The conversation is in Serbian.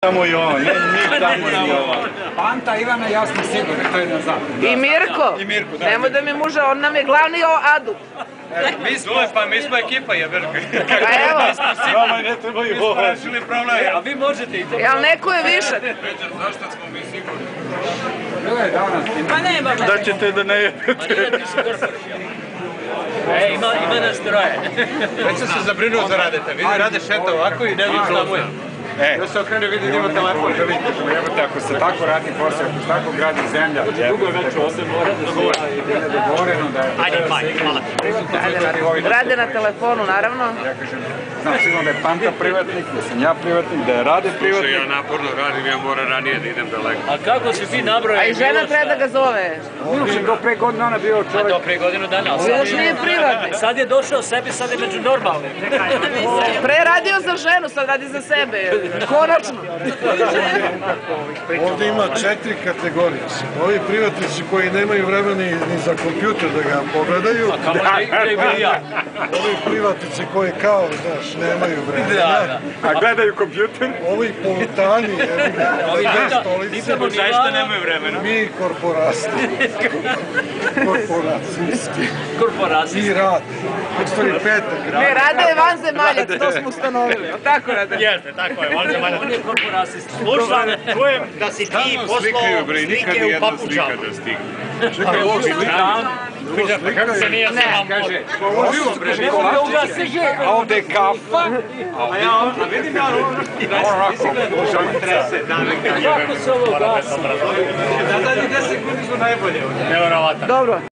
Samo i on, ne mi tamo i on. Panta, Ivana, ja smo sigurni, to je nazad. I Mirko. Nemoj da mi muža, on nam je glavni adu. Mi smo ekipa, jeberka. Pa evo. Vama ne trebaju ovo. A vi možete i to. Jel neko je višak? Zašto smo mi sigurni? Pa nema. Da ćete da ne jedete. Ima nas troje. Već sam se zabrinuo za Radeta. Vidi, Rade šeta ovako i ne znam šta mu je. Da se okrenu vidi da ima telefon, da vidite. Jebate, ako se tako radi posao, ako se tako gradi zemlja, Dugo je već ovdje, mora da se je dogovoreno da je... Ajde, hvala. Rade na telefonu, naravno. Ja kažem, znam sigurno da je Panta privatnik, da sam ja privatnik, da je Rade privatnik. Ja naporno radim, ja moram ranije da idem daleko. A kako si ti nabrojao? A i žena treba da ga zove. Miloš je do pre godinu dana bio čovjek. Do pre godinu dana. Još nije privatnik. Sad je došao sebi, sad je među normalnim. Pre radio za ženu, sad radi za sebe. Konačno. Ovdje ima 4 kategorije. Ovi privatnici koji nemaju vremena ni za kompjuter da ga pogledaju. A kamo da i ja. Ovi privatnici koji kao, znaš, nemaju vremena. A gledaju kompjuter? Ovi polutani, Pitamo zašto nemaju vremena. mi korporacijski. Korporacijski. I rad. U stvari petak. Ne, Rade je vanzemaljac, to smo ustanovili. Tako, Rade? Jeste, tako je, on je korporacijski. Slušam, čujem da si ti poslao slike u papučama. Čekaj, ovo slika. Kako se nije sam Kaže, a ovdje je kafa, a vidim ja ovo Kako se ovo gasi? da 10 sekundi su najbolje. Dobro.